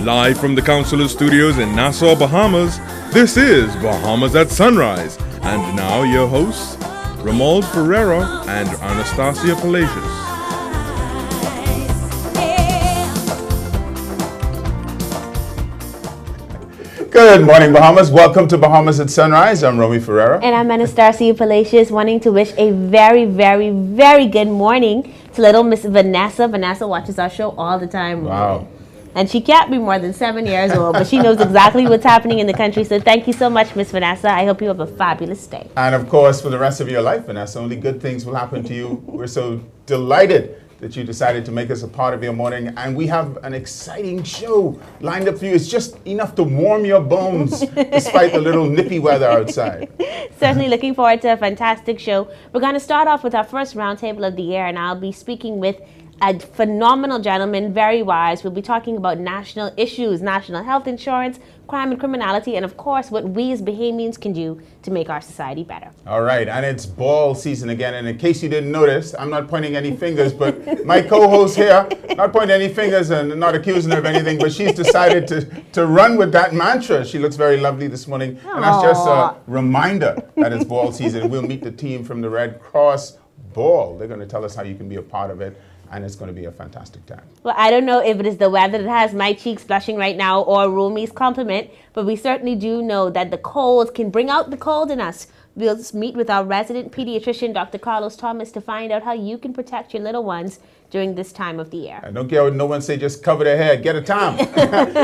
Live from the Consulate Studios in Nassau, Bahamas, this is Bahamas at Sunrise. And now your hosts, Romuald Ferreira and Anastasia Palacios. Good morning, Bahamas. Welcome to Bahamas at Sunrise. I'm Romy Ferreira. And I'm Anastasia Palacios, wanting to wish a very, very, very good morning to little Miss Vanessa. Vanessa watches our show all the time. Wow. And she can't be more than 7 years old, but she knows exactly what's happening in the country. So thank you so much, Miss Vanessa. I hope you have a fabulous day. And of course, for the rest of your life, Vanessa, only good things will happen to you. We're so delighted that you decided to make us a part of your morning. And we have an exciting show lined up for you. It's just enough to warm your bones, despite the little nippy weather outside. Certainly looking forward to a fantastic show. We're going to start off with our first roundtable of the year, and I'll be speaking with a phenomenal gentleman, very wise. We'll be talking about national issues, national health insurance, crime and criminality, and of course, what we as Bahamians can do to make our society better. All right, and it's ball season again. And in case you didn't notice, I'm not pointing any fingers, but my co-host here, not pointing any fingers and not accusing her of anything, but she's decided to run with that mantra. She looks very lovely this morning. Aww. And that's just a reminder that it's ball season. We'll meet the team from the Red Cross Ball. They're going to tell us how you can be a part of it. And it's going to be a fantastic time. Well, I don't know if it is the weather that has my cheeks blushing right now or Romy's compliment, but we certainly do know that the cold can bring out the cold in us. We'll meet with our resident pediatrician, Dr. Karlos Thomas, to find out how you can protect your little ones during this time of the year. I don't care what no one say, just cover their hair, get a tam.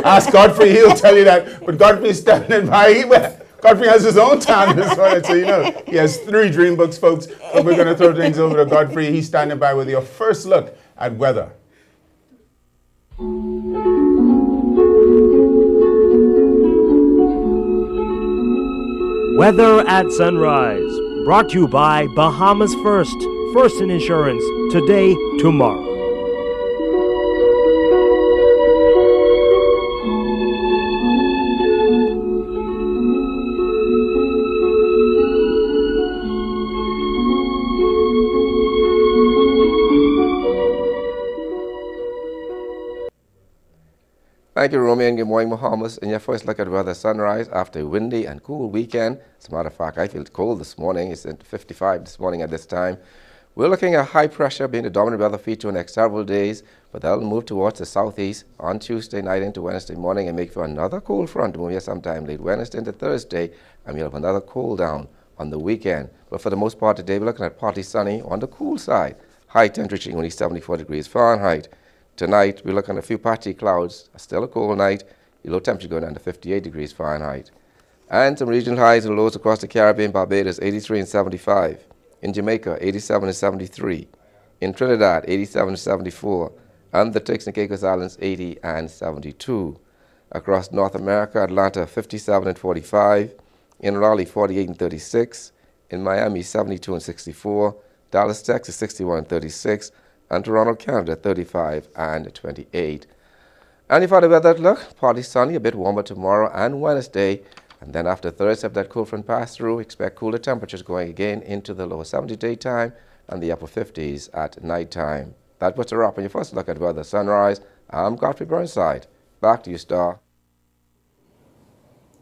Ask Godfrey, he'll tell you that. But Godfrey's standing by. Godfrey has his own time this morning, so you know. He has 3 dream books, folks. But we're going to throw things over to Godfrey. He's standing by with your first look at weather. Weather at Sunrise, brought to you by Bahamas First in Insurance, today, tomorrow. Thank you, Romy, and good morning, Bahamas. And your first look at weather sunrise after a windy and cool weekend. As a matter of fact, I feel cold this morning. It's at 55 this morning at this time. We're looking at high pressure being the dominant weather feature in the next several days, but that'll move towards the southeast on Tuesday night into Wednesday morning and make for another cold front to move here sometime late Wednesday into Thursday, and we'll have another cool down on the weekend. But for the most part today, we're looking at partly sunny on the cool side. High temperature only 74 degrees Fahrenheit. Tonight, we're looking at a few patchy clouds, still a cold night, the low temperature going down to 58 degrees Fahrenheit. And some regional highs and lows across the Caribbean, Barbados, 83 and 75. In Jamaica, 87 and 73. In Trinidad, 87 and 74. And the Turks and Caicos Islands, 80 and 72. Across North America, Atlanta, 57 and 45. In Raleigh, 48 and 36. In Miami, 72 and 64. Dallas, Texas, 61 and 36. And Toronto, Canada, 35 and 28. And if I the weather look, partly sunny, a bit warmer tomorrow and Wednesday. And then after Thursday, if that cool front pass through, expect cooler temperatures going again into the lower 70s daytime and the upper 50s at nighttime. That puts a wrap on your first look at weather sunrise. I'm Godfrey Burnside. Back to you, Star.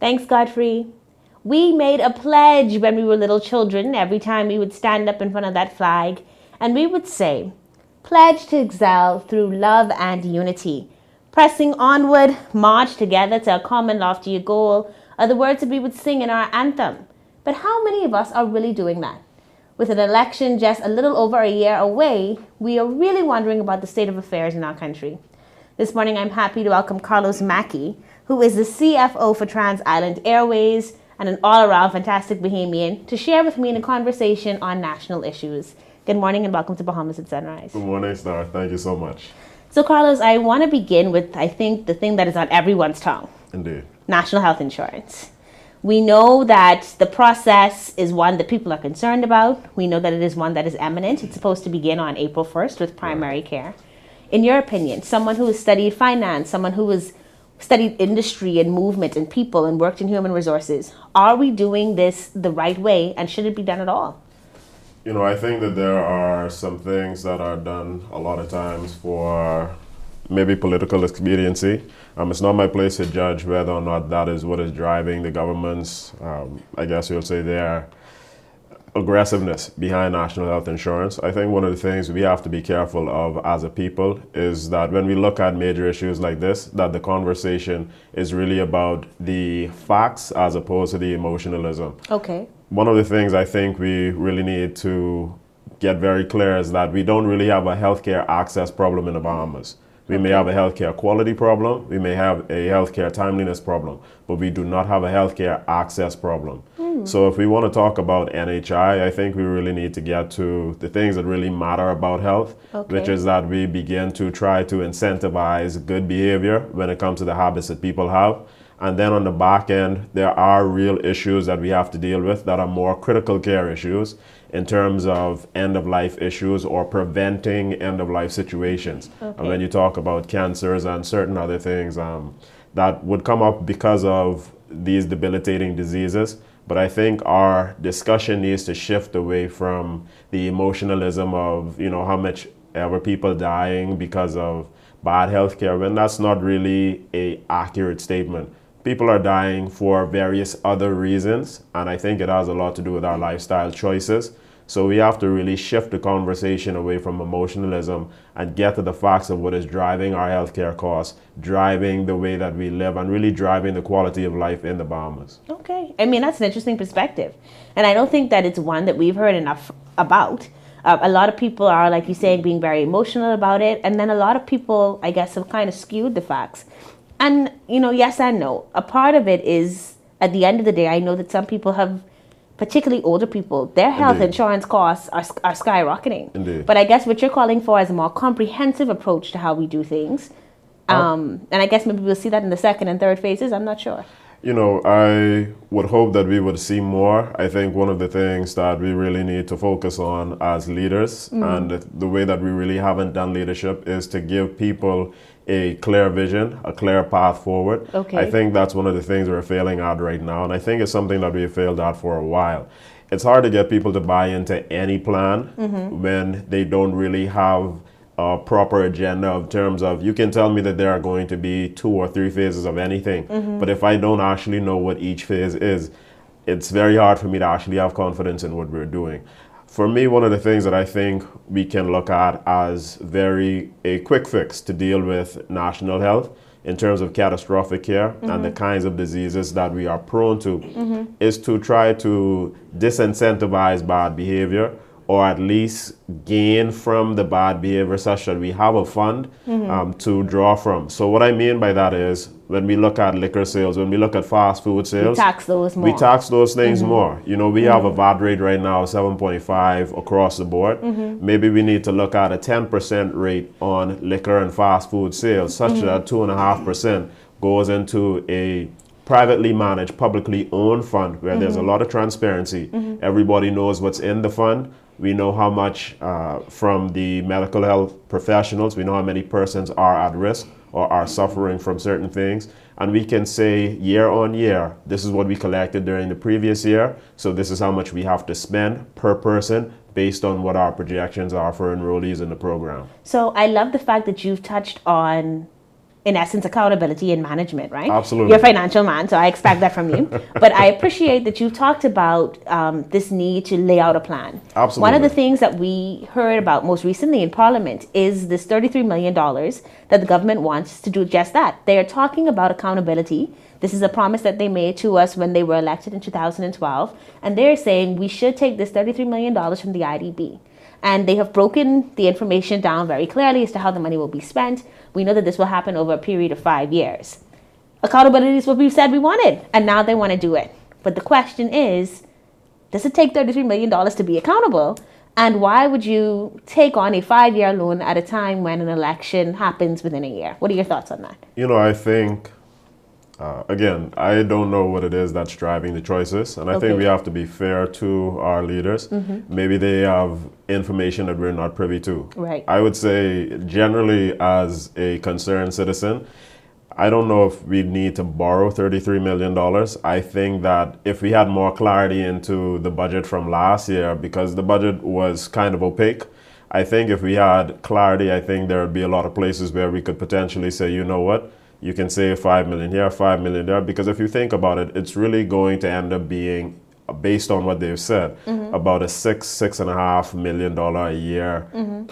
Thanks, Godfrey. We made a pledge when we were little children. Every time we would stand up in front of that flag, and we would say, "Pledge to excel through love and unity. Pressing onward, march together to a common loftier goal," are the words that we would sing in our anthem. But how many of us are really doing that? With an election just a little over a year away, we are really wondering about the state of affairs in our country. This morning, I'm happy to welcome Carlos MACKEY, who is the CFO for Trans Island Airways and an all-around fantastic Bahamian, to share with me in a conversation on national issues. Good morning and welcome to Bahamas at Sunrise. Good morning, Star. Thank you so much. So, Carlos, I want to begin with, I think, the thing that is on everyone's tongue. Indeed. National health insurance. We know that the process is one that people are concerned about. We know that it is one that is imminent. It's supposed to begin on April 1st with primary care. In your opinion, someone who has studied finance, someone who has studied industry and movement and people and worked in human resources, are we doing this the right way, and should it be done at all? I think that there are some things that are done a lot of times for maybe political expediency. It's not my place to judge whether or not that is what is driving the government's, I guess you'll say, their aggressiveness behind national health insurance. I think one of the things we have to be careful of as a people is that when we look at major issues like this, that the conversation is really about the facts as opposed to the emotionalism. Okay. One of the things I think we really need to get very clear is that we don't really have a healthcare access problem in the Bahamas. We may have a healthcare quality problem, we may have a healthcare timeliness problem, but we do not have a healthcare access problem. So if we want to talk about NHI, I think we really need to get to the things that really matter about health, which is that we begin to try to incentivize good behavior when it comes to the habits that people have. And then on the back end, there are real issues that we have to deal with that are more critical care issues in terms of end-of-life issues or preventing end-of-life situations. And when you talk about cancers and certain other things that would come up because of these debilitating diseases. But I think our discussion needs to shift away from the emotionalism of, you know, how much ever people dying because of bad healthcare, when that's not really an accurate statement. People are dying for various other reasons, and I think it has a lot to do with our lifestyle choices. So we have to really shift the conversation away from emotionalism and get to the facts of what is driving our healthcare costs, driving the way that we live, and really driving the quality of life in the Bahamas. Okay. I mean, that's an interesting perspective. And I don't think that it's one that we've heard enough about. A lot of people are, like you saying, being very emotional about it. And then a lot of people, I guess, have kind of skewed the facts. And, you know, yes and no. A part of it is, at the end of the day, I know that some people have, particularly older people, their health insurance costs are skyrocketing. Indeed. But I guess what you're calling for is a more comprehensive approach to how we do things. And I guess maybe we'll see that in the second and third phases. I'm not sure. You know, I would hope that we would see more. I think one of the things that we really need to focus on as leaders, and the way that we really haven't done leadership, is to give people a clear vision, a clear path forward. Okay. I think that's one of the things we're failing at right now, and I think it's something that we've failed at for a while. It's hard to get people to buy into any plan when they don't really have a proper agenda of terms of, you can tell me that there are going to be 2 or 3 phases of anything, but if I don't actually know what each phase is, it's very hard for me to actually have confidence in what we're doing. For me, one of the things that I think we can look at as a quick fix to deal with national health in terms of catastrophic care and the kinds of diseases that we are prone to is to try to disincentivize bad behavior, or at least gain from the bad behavior such that we have a fund to draw from. So what I mean by that is, when we look at liquor sales, when we look at fast food sales, We tax those more. we tax those things more. You know, we have a VAT rate right now of 7.5 across the board. Maybe we need to look at a 10% rate on liquor and fast food sales, such that 2.5% goes into a privately managed, publicly owned fund where there's a lot of transparency. Everybody knows what's in the fund. We know how much from the medical health professionals, we know how many persons are at risk or are suffering from certain things. And we can say year on year, this is what we collected during the previous year, so this is how much we have to spend per person based on what our projections are for enrollees in the program. So I love the fact that you've touched on, in essence, accountability and management, right? Absolutely. You're a financial man, so I expect that from you. But I appreciate that you've talked about this need to lay out a plan. Absolutely. One of the things that we heard about most recently in Parliament is this $33 million that the government wants to do just that. They are talking about accountability. This is a promise that they made to us when they were elected in 2012. And they're saying we should take this $33 million from the IDB. And they have broken the information down very clearly as to how the money will be spent. We know that this will happen over a period of 5 years. Accountability is what we said we wanted, and now they want to do it. But the question is, does it take $33 million to be accountable? And why would you take on a 5-year loan at a time when an election happens within a year? What are your thoughts on that? You know, I think, again, I don't know what it is that's driving the choices, and I think we have to be fair to our leaders. Maybe they have information that we're not privy to. Right. I would say, generally, as a concerned citizen, I don't know if we need to borrow $33 million. I think that if we had more clarity into the budget from last year, because the budget was kind of opaque, I think if we had clarity, I think there would be a lot of places where we could potentially say, you know what, you can save 5 million here, 5 million there, because if you think about it, it's really going to end up being, based on what they've said, about a $6.5 million a year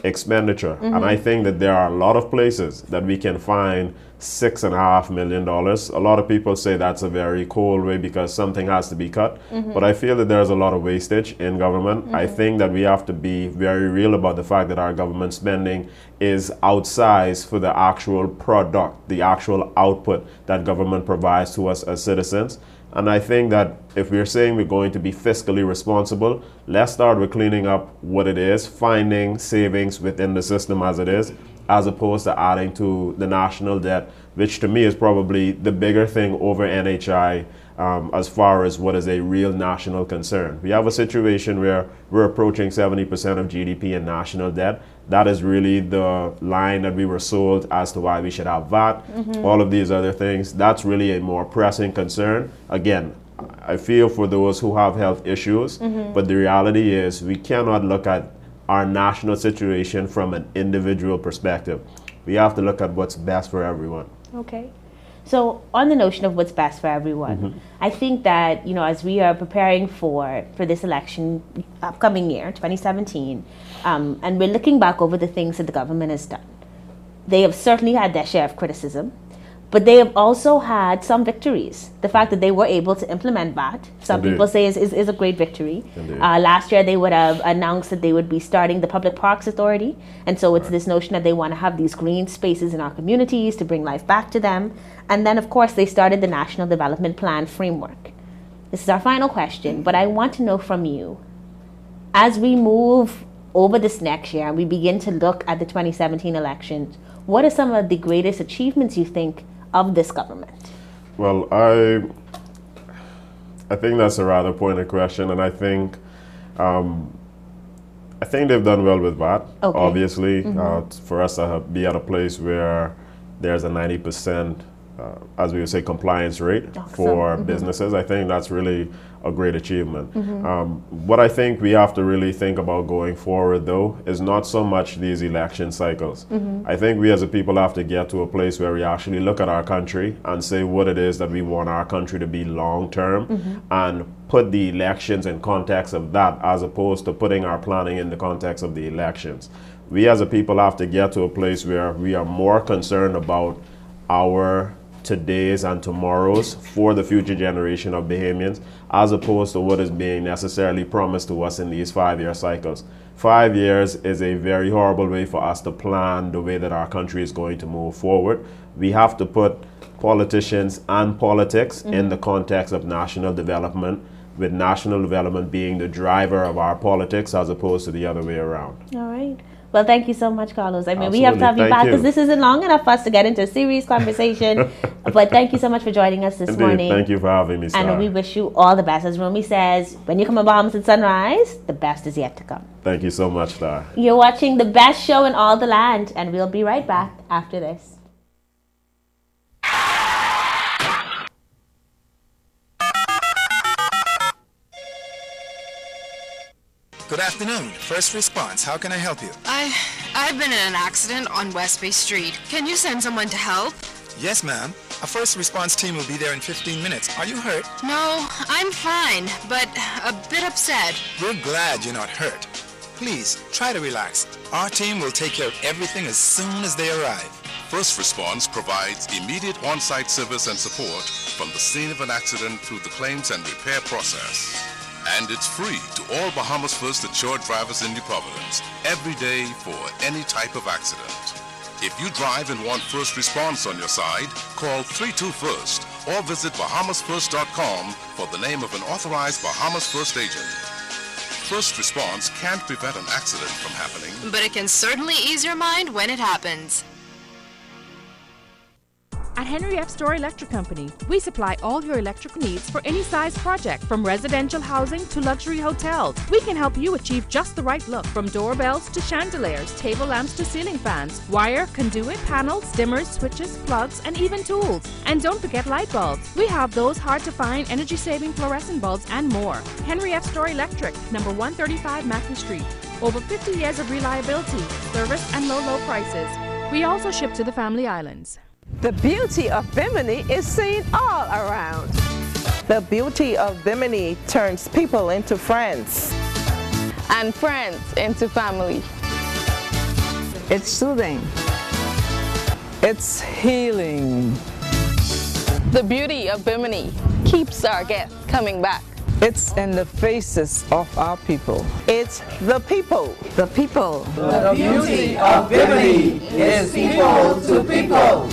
expenditure. And I think that there are a lot of places that we can find $6.5 million. A lot of people say that's a very cold way because something has to be cut. But I feel that there's a lot of wastage in government. I think that we have to be very real about the fact that our government spending is outsized for the actual product, the actual output that government provides to us as citizens. And I think that if we're saying we're going to be fiscally responsible, let's start with cleaning up what it is, finding savings within the system as it is, as opposed to adding to the national debt, which to me is probably the bigger thing over NHI as far as what is a real national concern. We have a situation where we're approaching 70% of GDP in national debt. That is really the line that we were sold as to why we should have VAT, all of these other things. That's really a more pressing concern. Again, I feel for those who have health issues, but the reality is we cannot look at our national situation from an individual perspective. We have to look at what's best for everyone. Okay. So on the notion of what's best for everyone, I think that, you know, as we are preparing for this election, upcoming year, 2017, and we're looking back over the things that the government has done, they have certainly had their share of criticism, but they have also had some victories. The fact that they were able to implement VAT, some people say is a great victory. Last year they would have announced that they would be starting the Public Parks Authority, and so it's this notion that they want to have these green spaces in our communities to bring life back to them. And then of course they started the National Development Plan framework. This is our final question, but I want to know from you, as we move over this next year and we begin to look at the 2017 elections, what are some of the greatest achievements you think of this government? Well, I think that's a rather pointed question, and I think they've done well with that. Okay. Obviously, for us to be at a place where there's a 90%, as we would say, compliance rate for businesses, I think that's really a great achievement. What I think we have to really think about going forward, though, is not so much these election cycles. I think we as a people have to get to a place where we actually look at our country and say what it is that we want our country to be long-term, and put the elections in context of that, as opposed to putting our planning in the context of the elections. We as a people have to get to a place where we are more concerned about our today's and tomorrow's for the future generation of Bahamians, as opposed to what is being necessarily promised to us in these 5-year cycles. 5 years is a very horrible way for us to plan the way that our country is going to move forward. We have to put politicians and politics in the context of national development, with national development being the driver of our politics as opposed to the other way around. All right. Well, thank you so much, Carlos. I mean, we have to have you back because this isn't long enough for us to get into a serious conversation. But thank you so much for joining us this morning. Thank you for having me, Star. And we wish you all the best. As Romy says, when you come to Bahamas at sunrise, the best is yet to come. Thank you so much, Star. You're watching the best show in all the land, and we'll be right back after this. Good afternoon. First response. How can I help you? I've been in an accident on West Bay Street. Can you send someone to help? Yes, ma'am. A first response team will be there in 15 minutes. Are you hurt? No, I'm fine, but a bit upset. We're glad you're not hurt. Please, try to relax. Our team will take care of everything as soon as they arrive. First Response provides immediate on-site service and support from the scene of an accident through the claims and repair process. And it's free to all Bahamas First insured drivers in New Providence every day for any type of accident. If you drive and want first response on your side, call 321st or visit bahamasfirst.com for the name of an authorized Bahamas First agent. First response can't prevent an accident from happening, but it can certainly ease your mind when it happens. At Henry F. Store Electric Company, we supply all your electrical needs for any size project, from residential housing to luxury hotels. We can help you achieve just the right look, from doorbells to chandeliers, table lamps to ceiling fans, wire, conduit, panels, dimmers, switches, plugs, and even tools. And don't forget light bulbs. We have those hard-to-find energy-saving fluorescent bulbs and more. Henry F. Store Electric, number 135 Mackey Street. Over 50 years of reliability, service, and low prices. We also ship to the Family Islands. The beauty of Bimini is seen all around. The beauty of Bimini turns people into friends. And friends into family. It's soothing. It's healing. The beauty of Bimini keeps our guests coming back. It's in the faces of our people. It's the people. The people. The beauty of Bimini is people to people.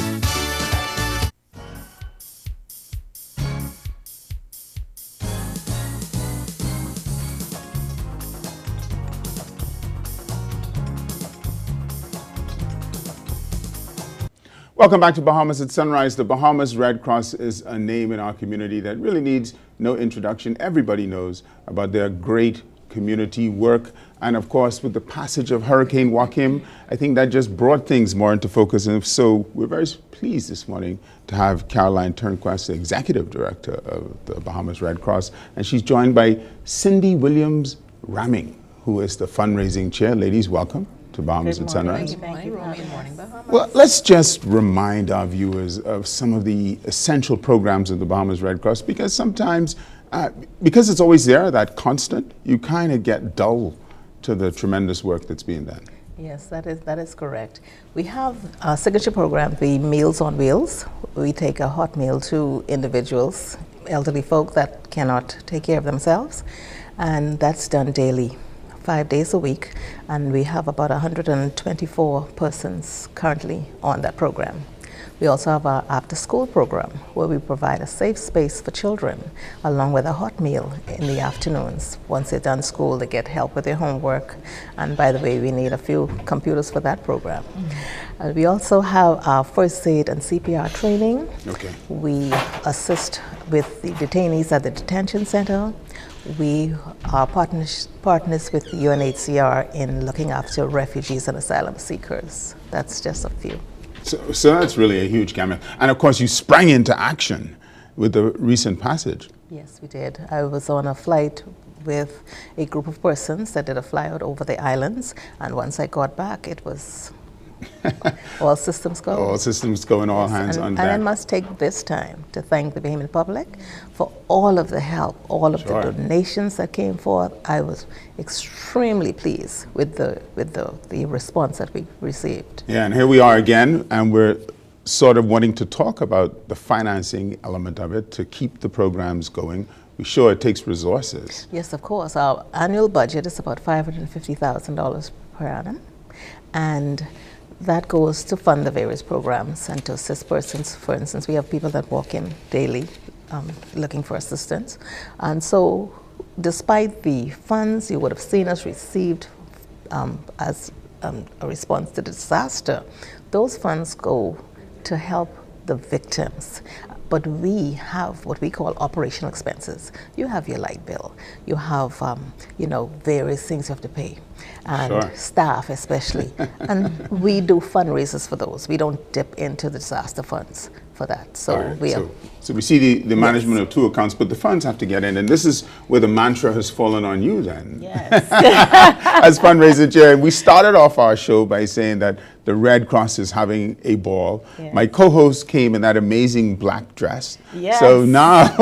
Welcome back to Bahamas at Sunrise. The Bahamas Red Cross is a name in our community that really needs no introduction. Everybody knows about their great community work. And of course, with the passage of Hurricane Joaquin, I think that just brought things more into focus. And so we're very pleased this morning to have Caroline Turnquest, the Executive Director of the Bahamas Red Cross. And she's joined by Cindy Williams Ramming, who is the fundraising chair. Ladies, welcome to Bahamas at Sunrise. Thank you. Good morning, Bahamas. Well, let's just remind our viewers of some of the essential programs of the Bahamas Red Cross, because sometimes, because it's always there, that constant, you kind of get dull to the tremendous work that's being done. Yes, that is correct. We have a signature program, the Meals on Wheels. We take a hot meal to individuals, elderly folk that cannot take care of themselves, and that's done daily. 5 days a week, and we have about 124 persons currently on that program. We also have our after-school program where we provide a safe space for children along with a hot meal in the afternoons. Once they're done school, they get help with their homework, and by the way, we need a few computers for that program. We also have our first aid and CPR training. Okay. We assist with the detainees at the detention center. We are partners with the UNHCR in looking after refugees and asylum seekers. That's just a few. So that's really a huge gamut. And of course, you sprang into action with the recent passage. Yes, we did. I was on a flight with a group of persons that did a flyout over the islands, and once I got back, it was all systems go. All systems go and all hands on deck. And I must take this time to thank the Bahamian public for all of the help, all of the donations that came forth. I was extremely pleased with the response that we received. Yeah, and here we are again, and we're sort of wanting to talk about the financing element of it to keep the programs going. We're sure it takes resources. Yes, of course. Our annual budget is about $550,000 per annum, and that goes to fund the various programs and to assist persons. For instance, we have people that walk in daily looking for assistance. And so despite the funds you would have seen us received as a response to the disaster, those funds go to help the victims. But we have what we call operational expenses. You have your light bill. You have, various things you have to pay. And staff especially. And we do fundraisers for those. We don't dip into the disaster funds for that. So so we see the management of two accounts, but the funds have to get in. And this is where the mantra has fallen on you then. Yes. As fundraiser chair. And we started off our show by saying that the Red Cross is having a ball. Yes. My co-host came in that amazing black dress. Yes. So now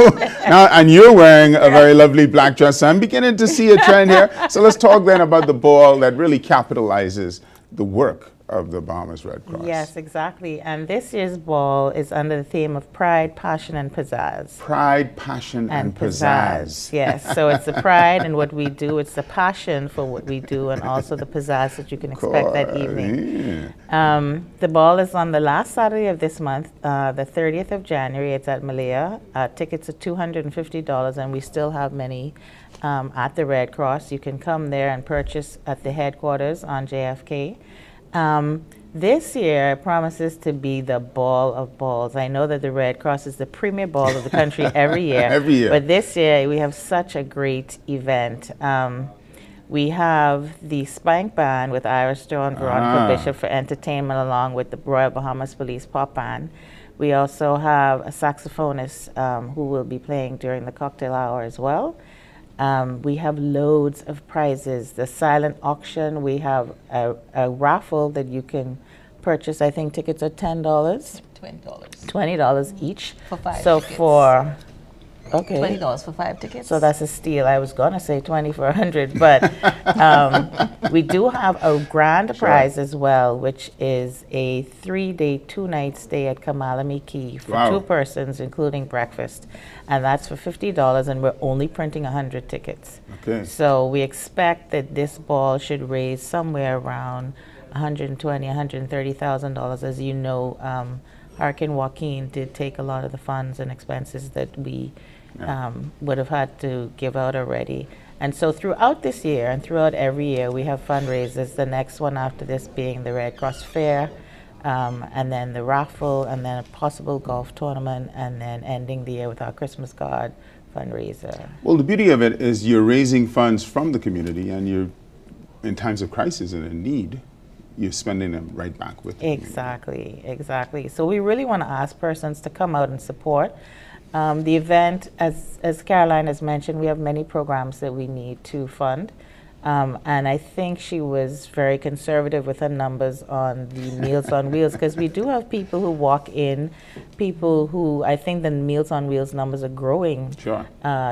and you're wearing a very lovely black dress. So I'm beginning to see a trend here. So let's talk then about the ball that really capitalizes the work of the Bahamas Red Cross. Yes, exactly. And this year's ball is under the theme of pride, passion, and pizzazz. Pride, passion, and pizzazz. Yes, so it's the pride in what we do, it's the passion for what we do, and also the pizzazz that you can expect that evening. Yeah. The ball is on the last Saturday of this month, the 30th of January. It's at Malaya. Tickets are $250, and we still have many at the Red Cross. You can come there and purchase at the headquarters on JFK. This year promises to be the ball of balls. I know that the Red Cross is the premier ball of the country every year. Every year. But this year we have such a great event. We have the Spank Band with Ira Stone, Veronica Bishop for entertainment, along with the Royal Bahamas Police Pop Band. We also have a saxophonist who will be playing during the cocktail hour as well. We have loads of prizes. The silent auction, we have a raffle that you can purchase. I think tickets are $10. $20. $20 each. For 5 so tickets. For, okay. $20 for 5 tickets. So that's a steal. I was going to say 20 for 100, but we do have a grand prize as well, which is a 3-day, 2-night stay at Kamalami Key for 2 persons, including breakfast. And that's for $50, and we're only printing 100 tickets. Okay. So we expect that this ball should raise somewhere around $120,000, $130,000. As you know, Hurricane Joaquin did take a lot of the funds and expenses that we would have had to give out already. And so throughout this year and throughout every year, we have fundraisers. The next one after this being the Red Cross Fair, and then the raffle, and then a possible golf tournament, and then ending the year with our Christmas card fundraiser. Well, the beauty of it is you're raising funds from the community, and you're, in times of crisis and in need, you're spending them right back with them. Exactly, exactly. So we really want to ask persons to come out and support. The event, as Caroline has mentioned, we have many programs that we need to fund. And I think she was very conservative with her numbers on the Meals on Wheels, because we do have people who walk in, people who, I think the Meals on Wheels numbers are growing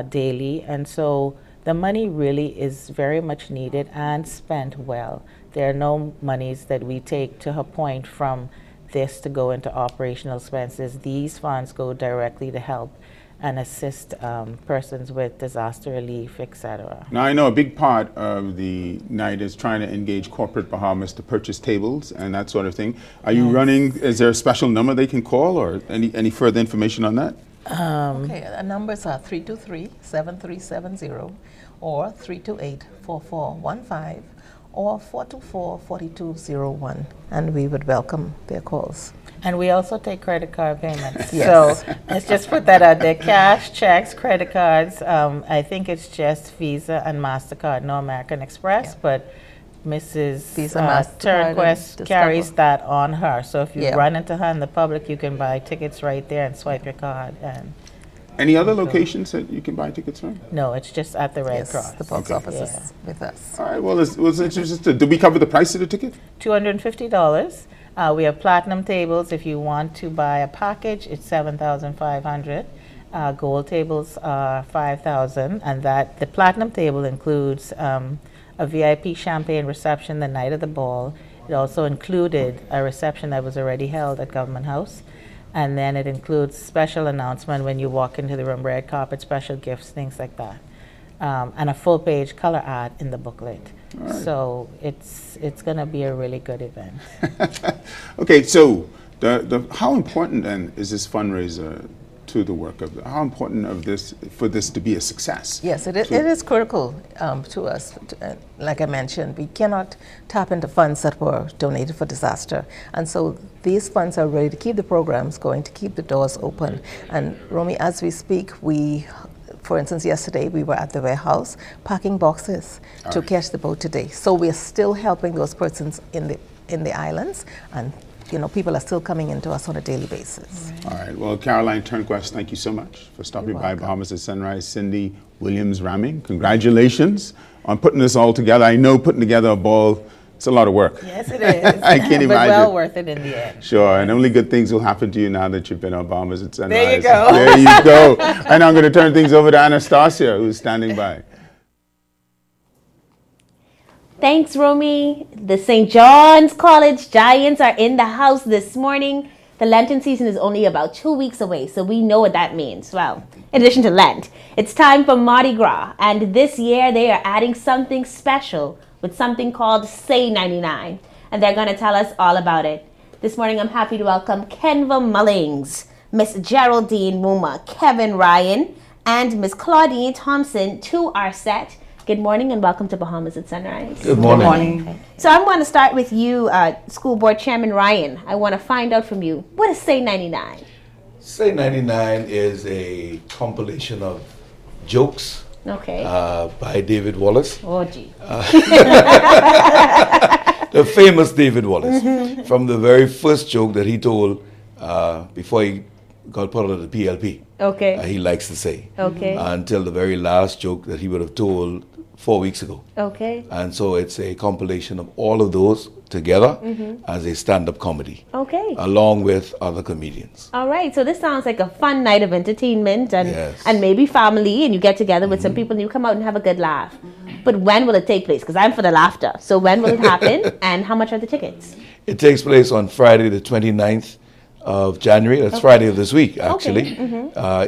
daily. And so the money really is very much needed and spent well. There are no monies that we take, to her point, from this to go into operational expenses. These funds go directly to help and assist persons with disaster relief, etc. Now, I know a big part of the night is trying to engage corporate Bahamas to purchase tables and that sort of thing. Are you running, is there a special number they can call, or any further information on that? Okay, the numbers are 323-7370 or 328-4415 or 424-4201, and we would welcome their calls. And we also take credit card payments. So let's just put that out there. Cash, checks, credit cards. I think it's just Visa and MasterCard, no American Express, but Mrs. TURNQUEST carries that on her. So if you run into her in the public, you can buy tickets right there and swipe your card. And any other locations that you can buy tickets from? No, it's just at the Red Cross. The box office is with us. All right, well, it's interesting. Do we cover the price of the ticket? $250. We have platinum tables. If you want to buy a package, it's $7,500. Gold tables are $5,000, and that the platinum table includes a VIP champagne reception the night of the ball. It also included a reception that was already held at Government House. And then it includes special announcement when you walk into the room, red carpet, special gifts, things like that. And a full-page color ad in the booklet. Right. So it's going to be a really good event. Okay, so how important then is this fundraiser to the work of, how important of this for this to be a success? Yes, it is critical to us. Like I mentioned, we cannot tap into funds that were donated for disaster, and so these funds are ready to keep the programs going, to keep the doors open. And Romy, as we speak, for instance, yesterday we were at the warehouse packing boxes to catch the boat today. So we are still helping those persons in the islands, and people are still coming into us on a daily basis. Right. All right. Well, Caroline Turnquest, thank you so much for stopping by Bahamas at Sunrise. Cindy Williams-Ramming, congratulations on putting this all together. I know putting together a ball, it's a lot of work. Yes, it is. I can't imagine. But well worth it in the end. Sure, and only good things will happen to you now that you've been on Bahamas at Sunrise. There you go. There you go. And I'm going to turn things over to Anastasia, who's standing by. Thanks, Romy. The St. John's College Giants are in the house this morning. The Lenten season is only about 2 weeks away, so we know what that means. Well, in addition to Lent, it's time for Mardi Gras, and this year they are adding something special with something called Say 99, and they're going to tell us all about it. This morning I'm happy to welcome Kenva Mullings, Miss Geraldine Muma, Kevin Ryan, and Miss Claudine Thompson to our set. Good morning and welcome to Bahamas at Sunrise. Good morning. Okay. So I'm going to start with you, School Board Chairman Ryan. I want to find out from you, what is Say 99? Say 99 is a compilation of jokes by David Wallace. Oh, gee. The famous David Wallace. From the very first joke that he told before he got put out of the PLP. Okay. He likes to say. Okay. Until the very last joke that he would have told 4 weeks ago. Okay. And so it's a compilation of all of those together as a stand-up comedy. Okay. Along with other comedians. All right. So this sounds like a fun night of entertainment and maybe family, and you get together with some people and you come out and have a good laugh. But when will it take place? Because I'm for the laughter. So when will it happen and how much are the tickets? It takes place on Friday the 29th of January. That's Friday of this week, actually.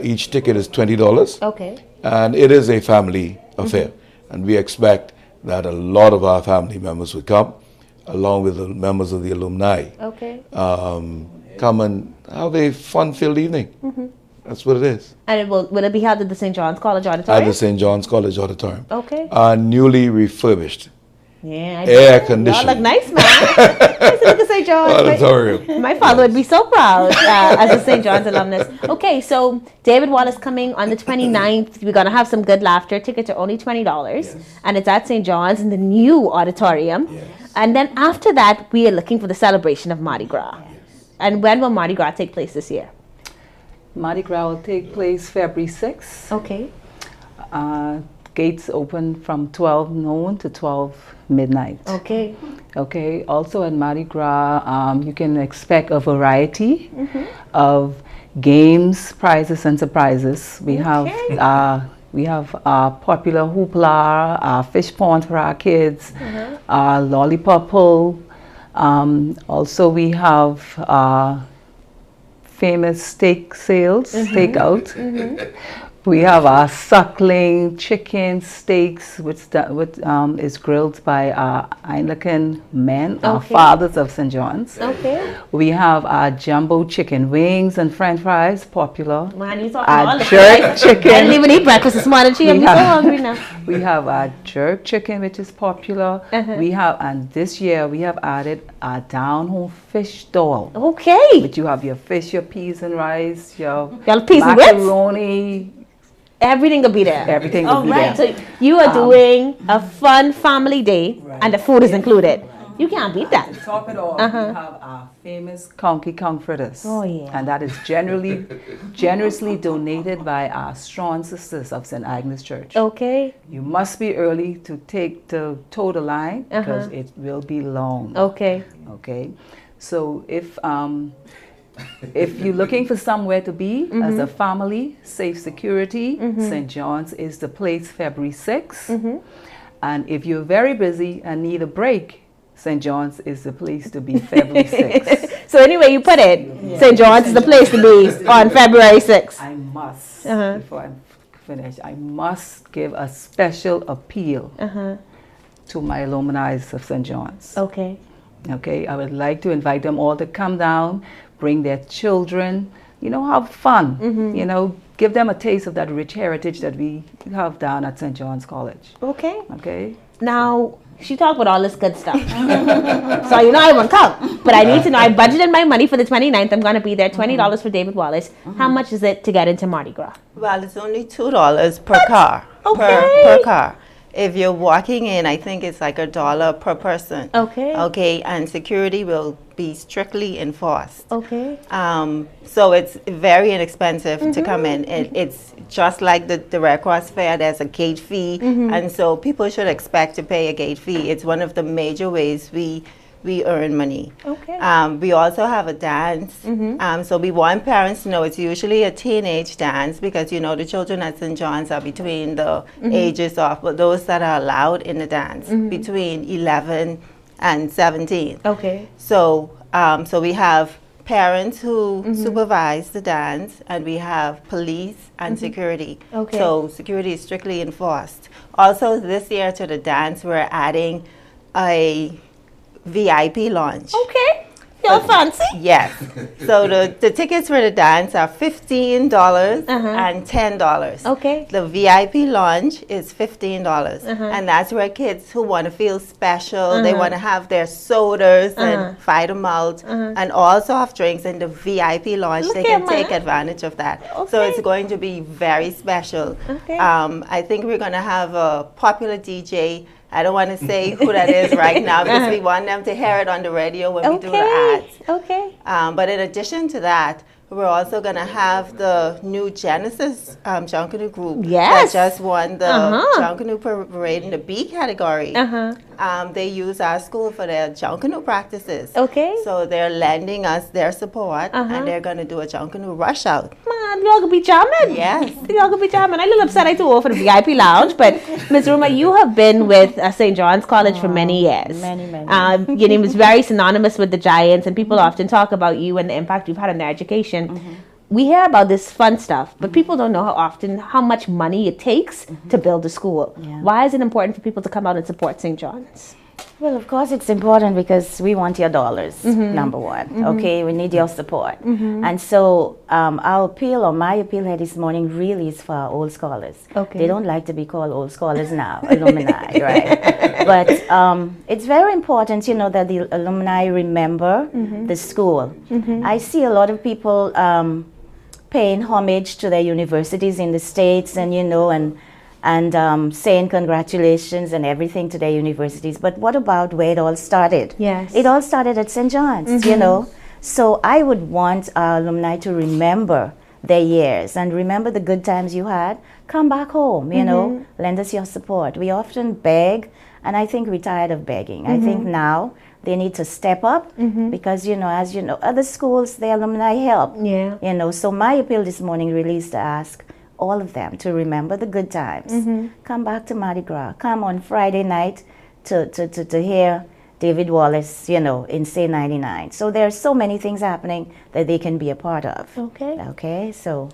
Each ticket is $20. Okay. And it is a family affair. And we expect that a lot of our family members would come, along with the members of the alumni. Okay. Come and have a fun-filled evening. That's what it is. And will it be held at the St. John's College Auditorium? At the St. John's College Auditorium. Okay. Newly refurbished. Yeah. Air conditioned. Y'all look nice, man. Nice to look at St. John's. Auditorium. My father would be so proud as a St. John's alumnus. Okay, so David Wallace coming on the 29th. We're going to have some good laughter. Tickets are only $20. And it's at St. John's in the new auditorium. And then after that, we are looking for the celebration of Mardi Gras. And when will Mardi Gras take place this year? Mardi Gras will take place February 6th. Okay. Gates open from 12 noon to 12 midnight. Okay. Okay. Also at Mardi Gras, you can expect a variety of games, prizes, and surprises. We have popular hoopla, fish pond for our kids, lollipop pull. Also, we have famous steak sales, stakeout. We have our suckling chicken steaks, which is grilled by our Anglican men, our fathers of St. John's. Okay. We have our jumbo chicken wings and French fries, popular. Man, you talking all our the jerk chicken. I didn't even eat breakfast this morning. I'm so hungry now. We have our jerk chicken, which is popular. We have, and this year we have added our down-home fish doll. Okay. But you have your fish, your peas and rice, your peas and grits? macaroni. Everything will be there. Everything will be there. So you are doing a fun family day and the food is included. You can't beat that. To top it off, we have our famous Conky Conk fritters. Oh, yeah. And that is generously donated by our strong sisters of St. Agnes Church. Okay. You must be early to toe the line because it will be long. Okay. Okay. So if you're looking for somewhere to be as a family, safe security, St. John's is the place February 6th. And if you're very busy and need a break, St. John's is the place to be February 6th. So anyway you put it, St. John's is the place to be on February 6th. I must, before I finish, I must give a special appeal to my alumni of St. John's. Okay. Okay, I would like to invite them all to come down, bring their children, have fun, give them a taste of that rich heritage that we have down at St. John's College. Okay. Okay. Now, she talked about all this good stuff. So I won't come. But I need to know, I budgeted my money for the 29th. I'm going to be there, $20 for David Wallace. How much is it to get into Mardi Gras? Well, it's only $2 per car. Okay. Per car. If you're walking in, I think it's like $1 per person. Okay. Okay, and security will be strictly enforced. Okay. So it's very inexpensive to come in. It's just like the Red Cross Fair, there's a gate fee, and so people should expect to pay a gate fee. It's one of the major ways we earn money. Okay. We also have a dance. So we want parents to know it's usually a teenage dance because the children at St. John's are between the ages of, but those that are allowed in the dance between 11 and 17. Okay. So so we have parents who supervise the dance, and we have police and security. Okay. So security is strictly enforced. Also this year to the dance we're adding a VIP lounge. Okay. You're fancy? Yes. So the tickets for the dance are $15 and $10. Okay. The VIP lounge is $15. And that's where kids who want to feel special, they want to have their sodas and fight them out, and all soft drinks in the VIP lounge, they can take advantage of that. So it's going to be very special. I think we're going to have a popular DJ. I don't want to say who that is right now because we want them to hear it on the radio when we do the ads. But in addition to that, we're also going to have the new Genesis Junkanoo group that just won the Junkanoo Parade in the B category. They use our school for their Junkanoo practices. So they're lending us their support, and they're going to do a Junkanoo rush out. Man, y'all gonna be jamming. Yes. Y'all gonna be jamming. I'm a little upset I too old for the VIP lounge, but Ms. Ruma, you have been with St. John's College for many years. Many. Your name is very synonymous with the Giants, and people often talk about you and the impact you've had on their education. We hear about this fun stuff, but people don't know how much money it takes to build a school. Why is it important for people to come out and support St. John's? Well, of course, it's important because we want your dollars, number one. Okay, we need your support. And so our appeal, or my appeal here this morning, really is for our old scholars. They don't like to be called old scholars now, alumni, right? But it's very important, you know, that the alumni remember the school. I see a lot of people paying homage to their universities in the States, and, you know, and saying congratulations and everything to their universities. But what about where it all started? Yes. It all started at St. John's, you know. So I would want our alumni to remember their years and remember the good times you had. Come back home, you know, lend us your support. We often beg, and I think we're tired of begging. I think now they need to step up because, you know, as you know, other schools, the alumni help. You know, so my appeal this morning really is to ask all of them to remember the good times. Come back to Mardi Gras. Come on Friday night to hear David Wallace, you know, in Say 99. So there are so many things happening that they can be a part of. Okay, so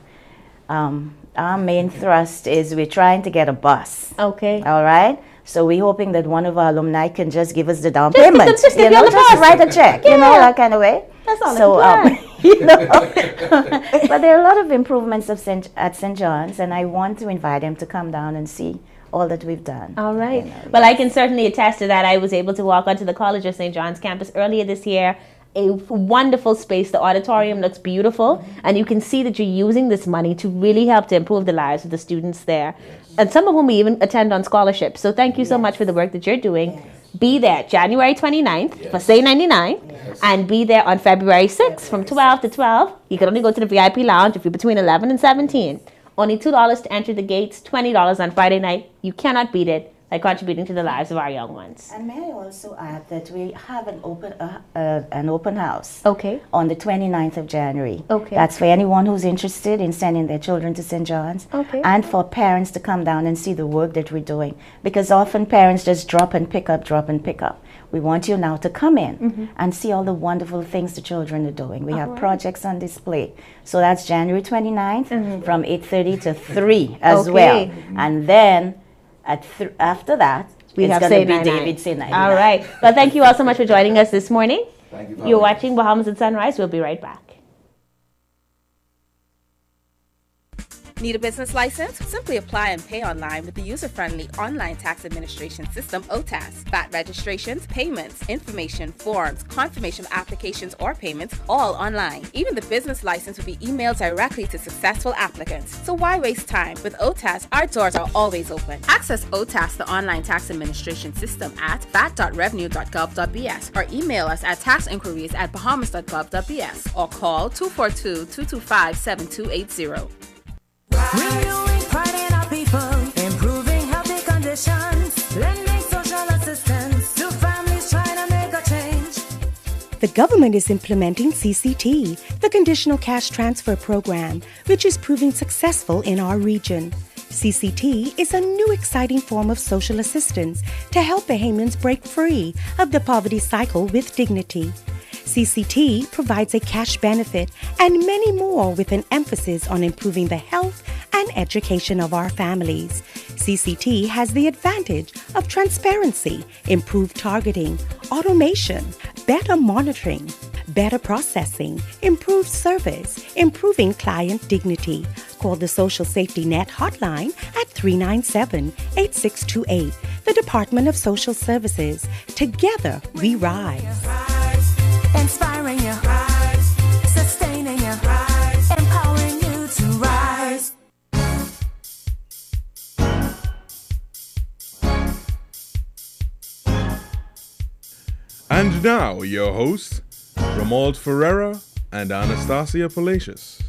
our main thrust is we're trying to get a bus. All right? So we're hoping that one of our alumni can just give us the down payment. You know, just write a check, you know, that kind of way. That's all. So, you know, but there are a lot of improvements at St. John's, and I want to invite them to come down and see all that we've done. All right. You know, well, I can certainly attest to that. I was able to walk onto the College of St. John's campus earlier this year. A wonderful space. The auditorium looks beautiful, and you can see that you're using this money to really help to improve the lives of the students there, and some of whom we even attend on scholarship. So thank you so much for the work that you're doing. Be there January 29th for Say 99, and be there on February 6th from 12 to 12. You can only go to the VIP lounge if you're between 11 and 17. Only $2 to enter the gates, $20 on Friday night. You cannot beat it by contributing to the lives of our young ones. And may I also add that we have an open house on the 29th of January. That's for anyone who's interested in sending their children to St. John's, and for parents to come down and see the work that we're doing. Because often parents just drop and pick up. We want you now to come in and see all the wonderful things the children are doing. We have projects on display. So that's January 29th from 8:30 to 3 as well. And then after that, we it's have going to be 99. David Say 99. All right. Well, thank you all so much for joining us this morning. Thank you. You're watching Bahamas at Sunrise. We'll be right back. Need a business license? Simply apply and pay online with the user-friendly online tax administration system, OTAS. VAT registrations, payments, information, forms, confirmation of applications or payments, all online. Even the business license will be emailed directly to successful applicants. So why waste time? With OTAS, our doors are always open. Access OTAS, the online tax administration system, at vat.revenue.gov.bs or email us at taxinquiries@bahamas.gov.bs or call 242-225-7280. Renewing pride in our people, improving healthy conditions, lending social assistance to families trying to make a change. The government is implementing CCT, the Conditional Cash Transfer Program, which is proving successful in our region. CCT is a new exciting form of social assistance to help Bahamians break free of the poverty cycle with dignity. CCT provides a cash benefit and many more with an emphasis on improving the health and education of our families. CCT has the advantage of transparency, improved targeting, automation, better monitoring, better processing, improved service, improving client dignity. Call the Social Safety Net hotline at 397-8628. The Department of Social Services. Together, we rise. Inspiring you, sustaining you, empowering you to rise. And now, your hosts, Romuald Ferreira and Anastasia Palacios.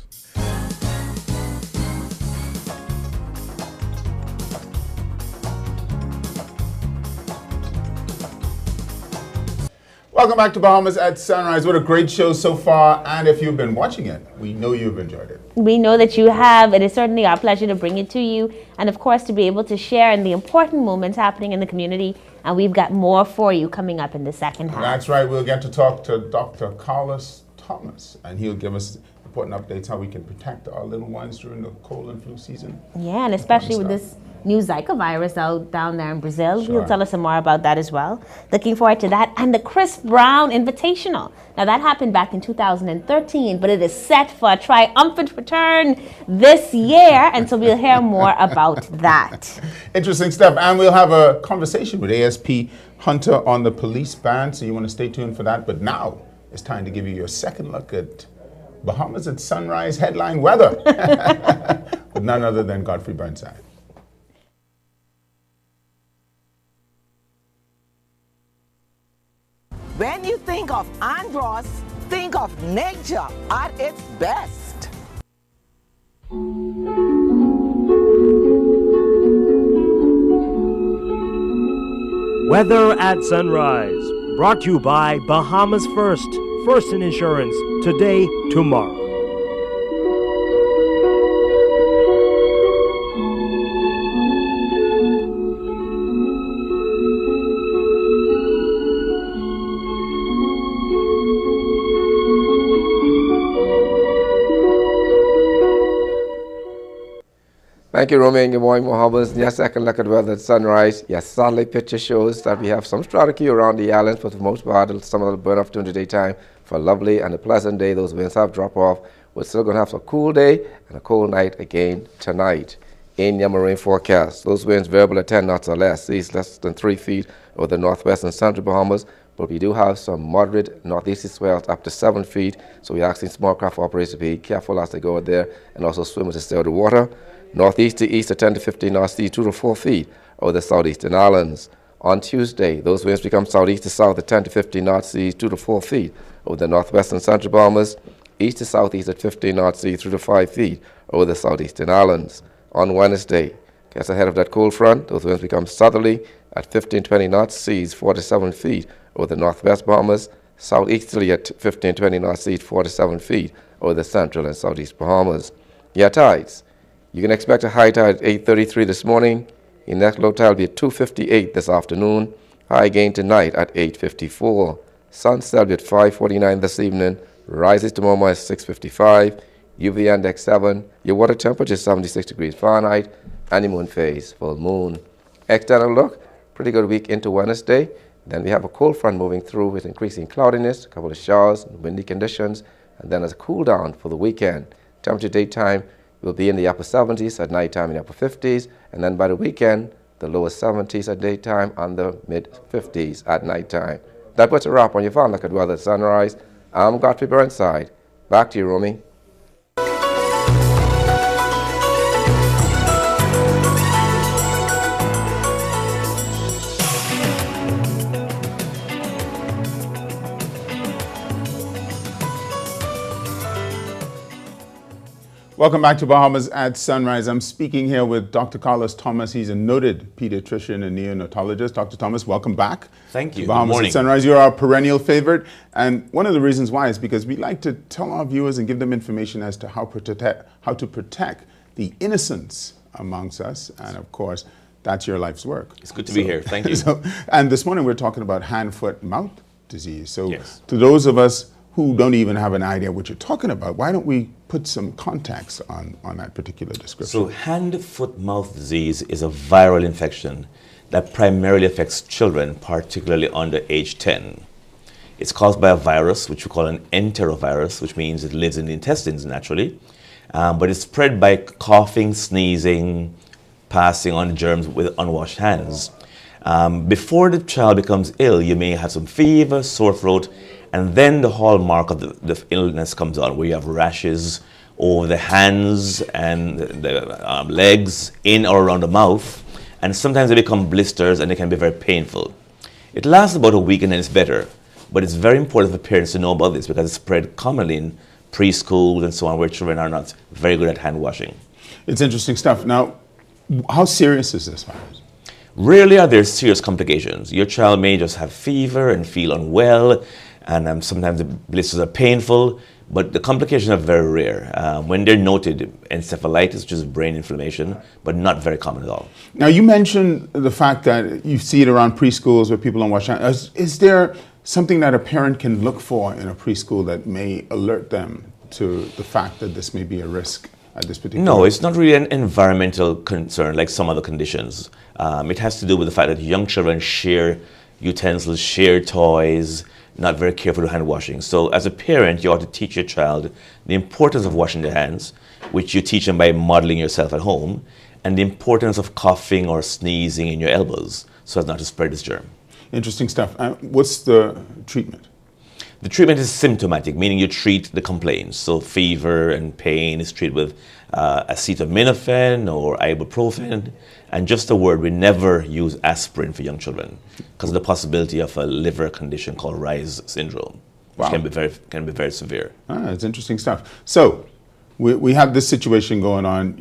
Welcome back to Bahamas at Sunrise. What a great show so far. And if you've been watching it, we know you've enjoyed it. We know that you have. It is certainly our pleasure to bring it to you. And of course, to be able to share in the important moments happening in the community. And we've got more for you coming up in the second half. That's right. We'll get to talk to Dr. KARLOS Thomas. And he'll give us important updates how we can protect our little ones during the cold and flu season. Yeah, and especially with this new Zika virus out down there in Brazil. Sure. He'll tell us some more about that as well. Looking forward to that. And the Chris Brown Invitational. Now that happened back in 2013, but it is set for a triumphant return this year. And so we'll hear more about that. Interesting stuff. And we'll have a conversation with ASP Hunter on the police ban. So you want to stay tuned for that. But now it's time to give you your second look at Bahamas at Sunrise headline weather. With none other than Godfrey Burnside. When you think of Andros, think of nature at its best. Weather at Sunrise, brought to you by Bahamas First in Insurance, today, tomorrow. Thank you, Romy, and good morning, Bahamas. Your second look at weather at Sunrise. Your satellite picture shows that we have some strategy around the islands, but for the most part, some of the burn off during the daytime for a lovely and a pleasant day. Those winds have dropped off. We're still going to have a cool day and a cold night again tonight. In your marine forecast, those winds variable at 10 knots or less, seas less than 3 feet over the northwest and central Bahamas, but we do have some moderate northeasterly swells up to 7 feet, so we're asking small craft operators to be careful as they go out there and also swimmers to stay out of the water. Northeast to east at 10 to 15 knots, seas 2 to 4 feet over the southeastern islands. On Tuesday, those winds become southeast to south at 10 to 15 knots, seas 2 to 4 feet over the northwest and central Bahamas. East to southeast at 15 knots, seas 3 to 5 feet over the southeastern islands. On Wednesday, gets ahead of that cold front, those winds become southerly at 15-20 knots, seas 4 to 7 feet over the northwest Bahamas. Southeasterly at 15-20 knots, seas 4 to 7 feet over the central and southeast Bahamas. Your tides. You can expect a high tide at 8:33 this morning. Your next low tide will be at 2:58 this afternoon. High again tonight at 8:54. Sunset will be at 5:49 this evening. Rises tomorrow morning at 6:55. UV index 7. Your water temperature is 76 degrees Fahrenheit. And the moon phase, full moon. External look, pretty good week into Wednesday. Then we have a cold front moving through with increasing cloudiness, a couple of showers, windy conditions, and then as a cool down for the weekend. Temperature daytime will be in the upper 70s, at nighttime in the upper 50s, and then by the weekend, the lower 70s at daytime and the mid 50s at nighttime. That puts a wrap on your final look at weather at Sunrise. I'm Godfrey Burnside. Back to you, Romy. Welcome back to Bahamas at Sunrise. I'm speaking here with Dr. KARLOS Thomas. He's a noted pediatrician and neonatologist. Dr. Thomas, welcome back. Thank you. To Bahamas Good morning. at Sunrise. You're our perennial favorite. And one of the reasons why is because we like to tell our viewers and give them information as to how to protect the innocence amongst us. And of course, that's your life's work. It's good to be here. Thank you. And this morning we're talking about hand, foot, mouth disease. So to those of us who don't even have an idea what you're talking about, why don't we put some context on that particular description? So hand, foot, mouth disease is a viral infection that primarily affects children, particularly under age 10. It's caused by a virus, which we call an enterovirus, which means it lives in the intestines naturally. But it's spread by coughing, sneezing, passing on germs with unwashed hands. Before the child becomes ill, you may have some fever, sore throat, and then the hallmark of the illness comes on, where you have rashes over the hands and the legs, in or around the mouth, and sometimes they become blisters and they can be very painful. It lasts about a week and then it's better, but it's very important for parents to know about this because it's spread commonly in preschool and so on, where children are not very good at hand washing. It's interesting stuff. Now, how serious is this virus? Rarely are there serious complications. Your child may just have fever and feel unwell, and sometimes the blisters are painful, but the complications are very rare. When they're noted, encephalitis, which is brain inflammation, but not very common at all. Now, you mentioned the fact that you see it around preschools where people don't wash hands. Is there something that a parent can look for in a preschool that may alert them to the fact that this may be a risk at this particular No, it's not really an environmental concern like some other conditions. It has to do with the fact that young children share utensils, share toys, not very careful with hand washing. So as a parent, you ought to teach your child the importance of washing their hands, which you teach them by modeling yourself at home, and the importance of coughing or sneezing in your elbows so as not to spread this germ. Interesting stuff. What's the treatment? The treatment is symptomatic, meaning you treat the complaints. So fever and pain is treated with acetaminophen or ibuprofen. And just a word, we never use aspirin for young children because of the possibility of a liver condition called RISE syndrome, which can be very severe. It's interesting stuff. So we have this situation going on.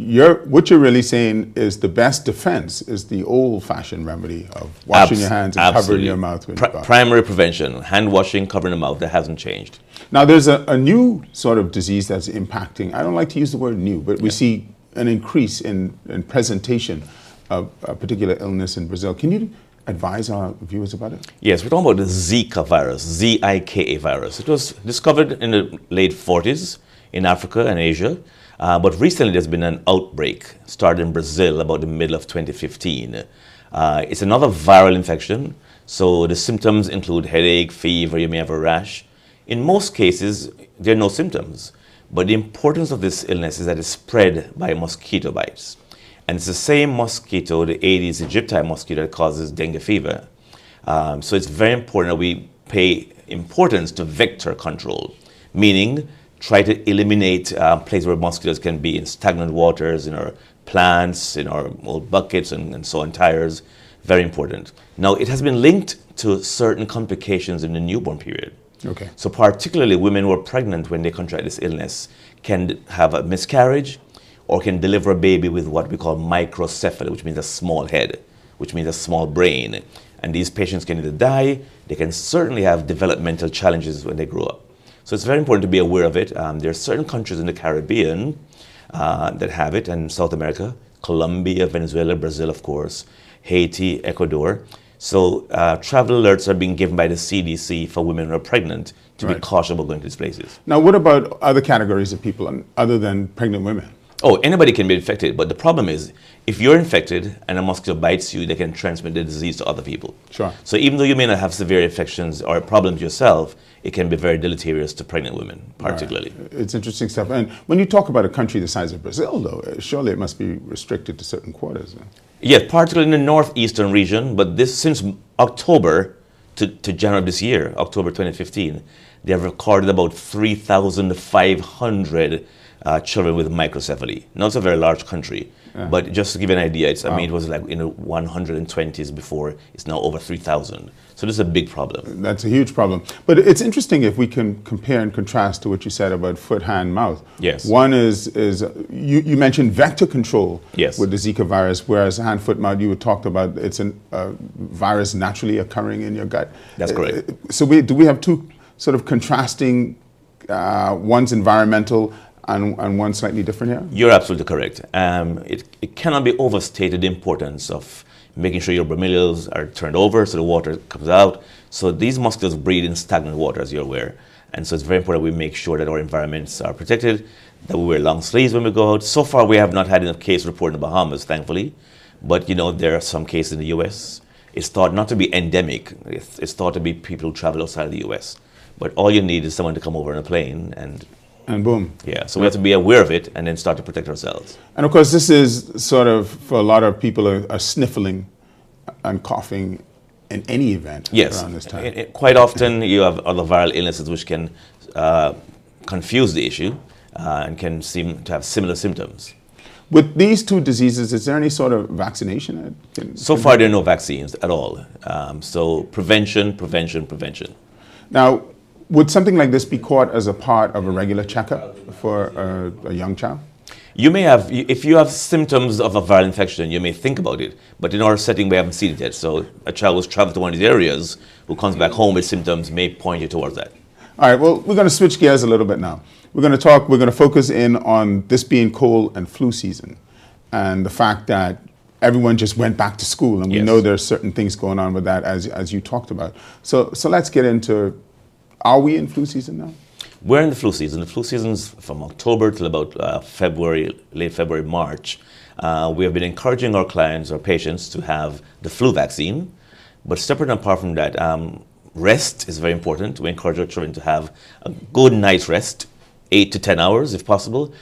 What you're really saying is the best defense is the old-fashioned remedy of washing your hands and covering your mouth. When Primary prevention, hand washing, covering the mouth, that hasn't changed. Now there's a new sort of disease that's impacting, I don't like to use the word new, but we see an increase in presentation of a particular illness in Brazil. Can you advise our viewers about it? Yes, we're talking about the Zika virus, Z-I-K-A virus. It was discovered in the late 40s in Africa and Asia, but recently there's been an outbreak, started in Brazil about the middle of 2015. It's another viral infection, so the symptoms include headache, fever, you may have a rash. In most cases, there are no symptoms, but the importance of this illness is that it's spread by mosquito bites. And it's the same mosquito, the Aedes aegypti mosquito, that causes dengue fever. So it's very important that we pay importance to vector control, meaning try to eliminate places where mosquitoes can be in stagnant waters, in our plants, in our old buckets and so on, tires. Very important. Now, it has been linked to certain complications in the newborn period. Okay. So particularly women who are pregnant when they contract this illness can have a miscarriage or can deliver a baby with what we call microcephaly, which means a small head, which means a small brain. And these patients can either die, they can certainly have developmental challenges when they grow up. So it's very important to be aware of it. There are certain countries in the Caribbean that have it, and South America, Colombia, Venezuela, Brazil, of course, Haiti, Ecuador. So travel alerts are being given by the CDC for women who are pregnant to be cautious about going to these places. Now, what about other categories of people other than pregnant women? Oh, anybody can be infected, but the problem is if you're infected and a mosquito bites you, they can transmit the disease to other people. Sure. So even though you may not have severe infections or problems yourself, it can be very deleterious to pregnant women, particularly. Right. It's interesting stuff. And when you talk about a country the size of Brazil, though, surely it must be restricted to certain quarters. Yes, particularly in the northeastern region, but this since October to January of this year, October 2015, they have recorded about 3,500 children with microcephaly. Now it's a very large country, but just to give you an idea, it's, I mean, it was like in the 120s before. It's now over 3,000. So this is a big problem. That's a huge problem. But it's interesting if we can compare and contrast to what you said about foot, hand, mouth. Yes. One is you mentioned vector control with the Zika virus, whereas hand, foot, mouth, you talked about it's a virus naturally occurring in your gut. That's correct. So do we have two sort of contrasting, one's environmental and one slightly different here? You're absolutely correct. It cannot be overstated the importance of making sure your bromeliads are turned over so the water comes out. So these mosquitoes breed in stagnant water, as you're aware. And so it's very important we make sure that our environments are protected, that we wear long sleeves when we go out. So far, we have not had enough case report in the Bahamas, thankfully. But, you know, there are some cases in the U.S. It's thought not to be endemic. It's thought to be people who travel outside of the U.S. but all you need is someone to come over on a plane and boom. Yeah, so we have to be aware of it and then start to protect ourselves. And of course, this is sort of, for a lot of people, are sniffling and coughing in any event around this time. Quite often you have other viral illnesses which can confuse the issue and can seem to have similar symptoms. With these two diseases, is there any sort of vaccination? So far, there are no vaccines at all. So prevention, prevention, prevention. Now, would something like this be caught as a part of a regular checkup for a young child? You may have, if you have symptoms of a viral infection, you may think about it. But in our setting, we haven't seen it yet. So a child who's traveled to one of these areas, who comes back home with symptoms, may point you towards that. All right, well, we're going to switch gears a little bit now. We're going to focus in on this being cold and flu season and the fact that everyone just went back to school. And we know there's certain things going on with that, as you talked about. So let's get into, are we in flu season now? We're in the flu season. The flu season's from October till about February, late February, March. We have been encouraging our clients, our patients, to have the flu vaccine. But separate and apart from that, rest is very important. We encourage our children to have a good night's rest, 8 to 10 hours if possible.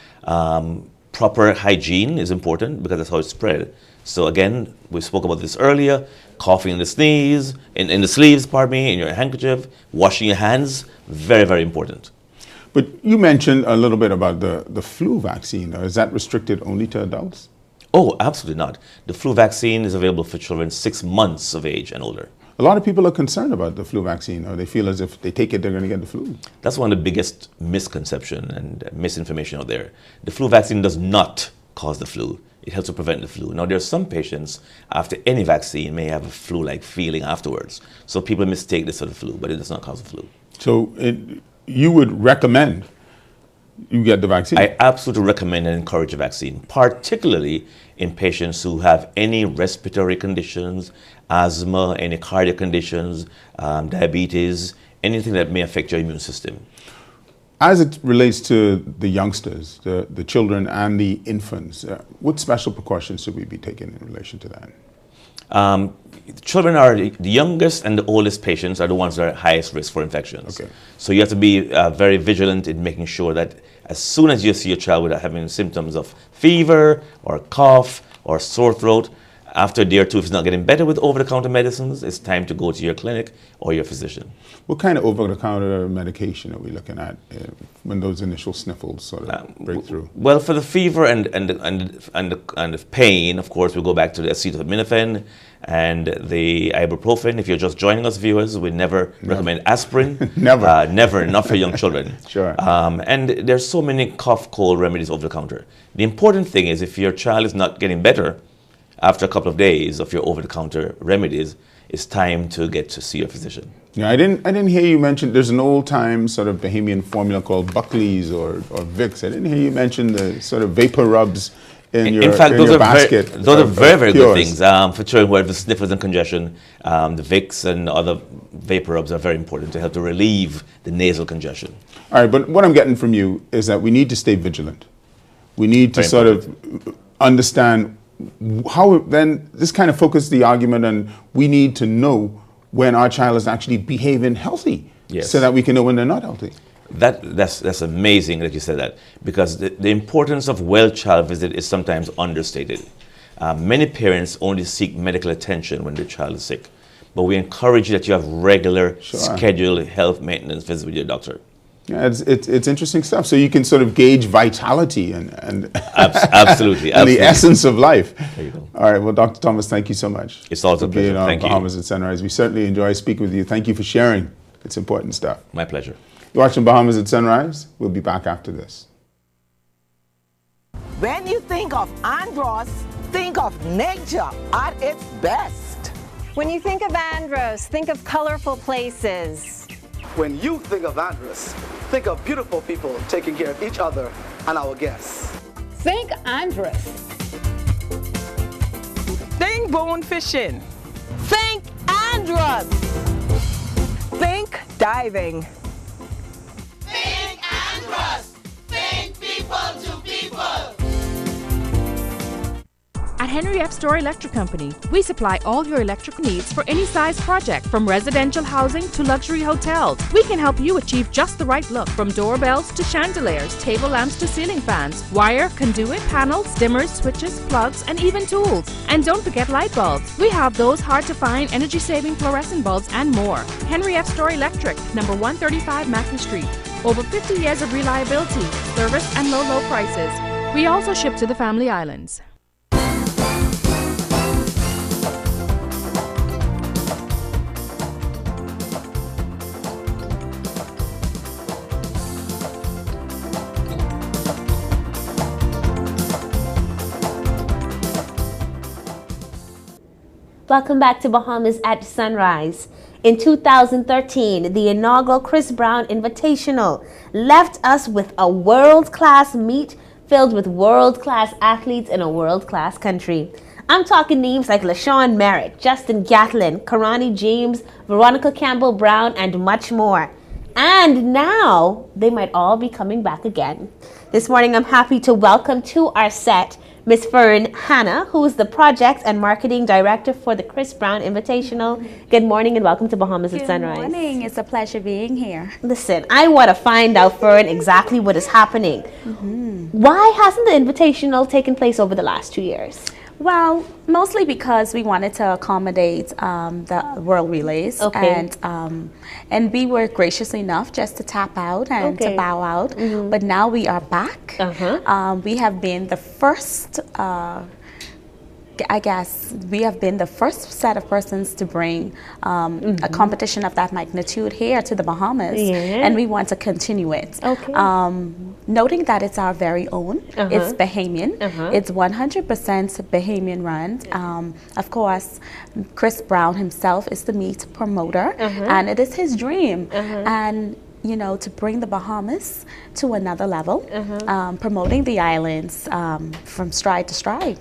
Proper hygiene is important because that's how it's spread. So again, we spoke about this earlier, coughing in the sneeze, in the sleeves, pardon me, in your handkerchief, washing your hands, very, very important. But you mentioned a little bit about the flu vaccine. Is that restricted only to adults? Oh, absolutely not. The flu vaccine is available for children 6 months of age and older. A lot of people are concerned about the flu vaccine, or they feel as if they take it, they're going to get the flu. That's one of the biggest misconception and misinformation out there. The flu vaccine does not cause the flu. It helps to prevent the flu. Now, there are some patients, after any vaccine, may have a flu-like feeling afterwards. So people mistake this for the flu, but it does not cause the flu. So you would recommend you get the vaccine? I absolutely recommend and encourage a vaccine, particularly in patients who have any respiratory conditions, asthma, any cardiac conditions, diabetes, anything that may affect your immune system. As it relates to the youngsters, the children and the infants, what special precautions should we be taking in relation to that? Children are the youngest and the oldest patients are the ones that are at highest risk for infections. Okay. So you have to be very vigilant in making sure that as soon as you see a child with having symptoms of fever or cough or sore throat, after a day or two, if it's not getting better with over-the-counter medicines, it's time to go to your clinic or your physician. What kind of over-the-counter medication are we looking at when those initial sniffles sort of break through? Well, for the fever and the pain, of course, we go back to the acetaminophen and the ibuprofen. If you're just joining us, viewers, we never recommend aspirin. Never, not for young children. Sure. And there's so many cough, cold remedies over the counter. The important thing is if your child is not getting better after a couple of days of your over-the-counter remedies, it's time to get to see your physician. Yeah, I didn't hear you mention, there's an old-time sort of Bahamian formula called Buckley's or Vicks. I didn't hear you mention the sort of vapor rubs in your basket. Those are very, very good things. For children who have the sniffles and congestion, the Vicks and other vapor rubs are very important to help to relieve the nasal congestion. All right, but what I'm getting from you is that we need to stay vigilant. We need to sort of understand how then this kind of focuses the argument on we need to know when our child is actually behaving healthy, so that we can know when they're not healthy. That's amazing that you said that, because the importance of well child visit is sometimes understated. Many parents only seek medical attention when their child is sick, but we encourage you that you have regular scheduled health maintenance visits with your doctor. Yeah, it's interesting stuff. So you can sort of gauge vitality and absolutely, and the essence of life. There you go. All right. Well, Dr. Thomas, thank you so much. It's always a pleasure. Being on Bahamas at Sunrise. We certainly enjoy speaking with you. Thank you for sharing. It's important stuff. My pleasure. You're watching Bahamas at Sunrise. We'll be back after this. When you think of Andros, think of nature at its best. When you think of Andros, think of colorful places. When you think of Andros, think of beautiful people taking care of each other and our guests. Think Andros. Think bone fishing. Think Andros. Think diving. Think Andros. Think people to people. At Henry F. Store Electric Company, we supply all your electric needs for any size project, from residential housing to luxury hotels. We can help you achieve just the right look, from doorbells to chandeliers, table lamps to ceiling fans, wire, conduit, panels, dimmers, switches, plugs, and even tools. And don't forget light bulbs. We have those hard-to-find energy-saving fluorescent bulbs and more. Henry F. Store Electric, number 135 Mackey Street. Over 50 years of reliability, service, and low prices. We also ship to the Family Islands. Welcome back to Bahamas at Sunrise. In 2013, the inaugural Chris Brown Invitational left us with a world-class meet filled with world-class athletes in a world-class country. I'm talking names like LaShawn Merritt, Justin Gatlin, Karani James, Veronica Campbell-Brown, and much more. And now, they might all be coming back again. This morning, I'm happy to welcome to our set Miss FERN HANNA, who is the Project and Marketing Director for the Chris Brown Invitational. Good morning and welcome to Bahamas at Sunrise. Good morning. It's a pleasure being here. Listen, I want to find out, FERN, exactly what is happening. Why hasn't the Invitational taken place over the last 2 years? Well, mostly because we wanted to accommodate the World Relays, and we were gracious enough just to tap out and to bow out. But now we are back. We have been the first. I guess we have been the first set of persons to bring a competition of that magnitude here to the Bahamas, and we want to continue it. Noting that it's our very own, it's Bahamian, it's 100% Bahamian run. Of course, Chris Brown himself is the meet promoter, and it is his dream. And you know, to bring the Bahamas to another level, promoting the islands from stride to stride.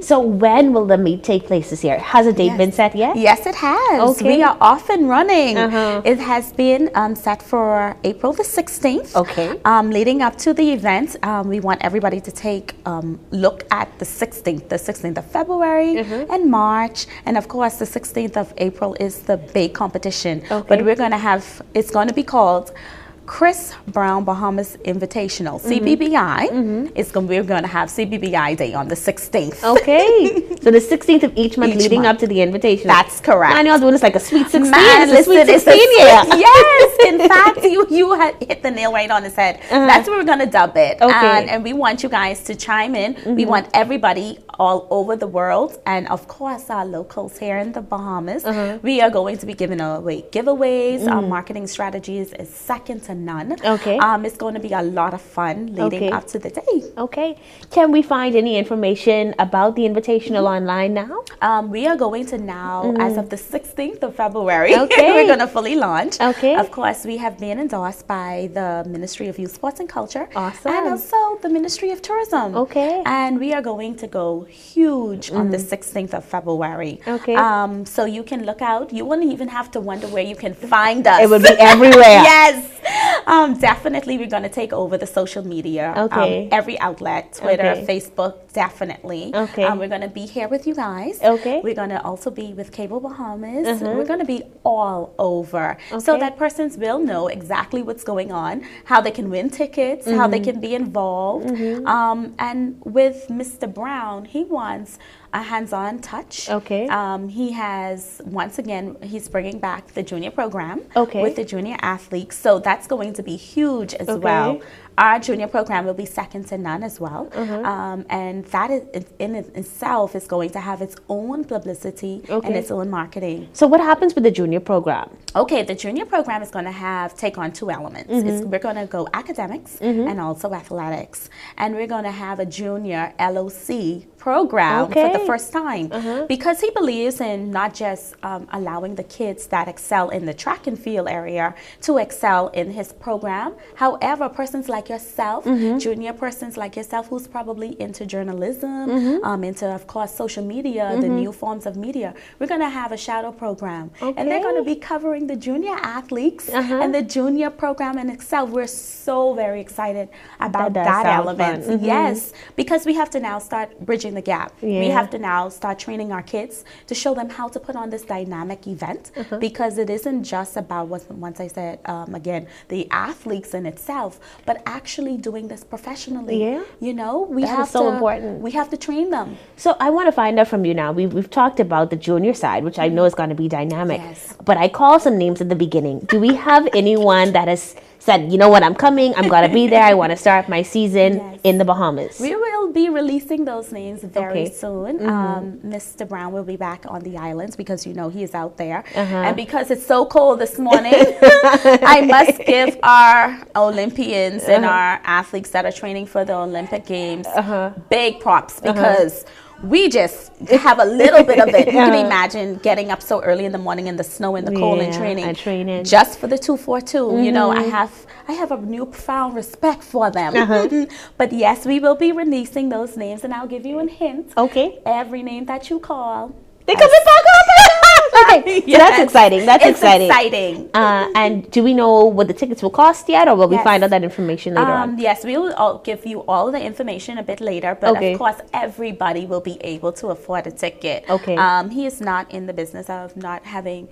So when will the meet take place this year? Has a date been set yet? Yes, it has. We are off and running. It has been set for April the 16th. Leading up to the event, we want everybody to take a look at the 16th of February and March. And of course, the 16th of April is the big competition. But we're going to have, it's going to be called Chris Brown Bahamas Invitational, CBBI. We're going to have CBBI Day on the 16th. So the 16th of each month leading up to the Invitational. That's correct. Man, y'all doing this like a sweet 16. Man, it's a sweet 16 Yes, in fact, you had hit the nail right on his head. That's what we're going to dub it. And we want you guys to chime in. We want everybody all over the world, and of course our locals here in the Bahamas. We are going to be giving away giveaways. Our marketing strategies is second to none. It's going to be a lot of fun leading up to the day. Can we find any information about the Invitational online now? We are going to now, as of the 16th of February, we're going to fully launch. Of course, we have been endorsed by the Ministry of Youth, Sports and Culture, and also the Ministry of Tourism. And we are going to go huge on the 16th of February. So you can look out. You wouldn't even have to wonder where you can find us. It would be everywhere. Yes. Definitely, we're going to take over the social media. Every outlet, Twitter, Facebook, definitely. We're going to be here with you guys. We're going to also be with Cable Bahamas. We're going to be all over so that persons will know exactly what's going on, how they can win tickets, how they can be involved. And with Mr. Brown, he wants a hands-on touch. He has, once again, he's bringing back the junior program with the junior athletes. So that's going to be huge as well. Our junior program will be second to none as well. And that is, in itself is going to have its own publicity and its own marketing. So what happens with the junior program? The junior program is going to take on two elements. We're going to go academics and also athletics. And we're going to have a junior LOC program for the first time because he believes in not just allowing the kids that excel in the track and field area to excel in his program. However, persons like yourself, junior persons like yourself who's probably into journalism, into, of course, social media, the new forms of media, we're going to have a shadow program. And they're going to be covering the junior athletes and the junior program in itself. We're so very excited about that element. Yes, because we have to now start bridging the gap. We have to now start training our kids to show them how to put on this dynamic event, because it isn't just about what once I said again, the athletes in itself, but actually doing this professionally. You know, we have so important. We have to train them. So I want to find out from you now. We've talked about the junior side, which I know is going to be dynamic. But I call some names at the beginning. Do we have anyone that has said, you know what, I'm coming, I'm going to be there, I want to start my season in the Bahamas? We will be releasing those names very soon. Mr. Brown will be back on the islands because, you know, he is out there. And because it's so cold this morning, I must give our Olympians and our athletes that are training for the Olympic Games big props, because we just have a little bit of it. You can imagine getting up so early in the morning in the snow and the cold and training just for the 242. You know, I have a new profound respect for them. But yes, we will be releasing those names, and I'll give you a hint. Every name that you call, they coming back up. So that's exciting. That's exciting. And do we know what the tickets will cost yet, or will we find out that information later on? Yes, we will give you all the information a bit later, but of course everybody will be able to afford a ticket. He is not in the business of not having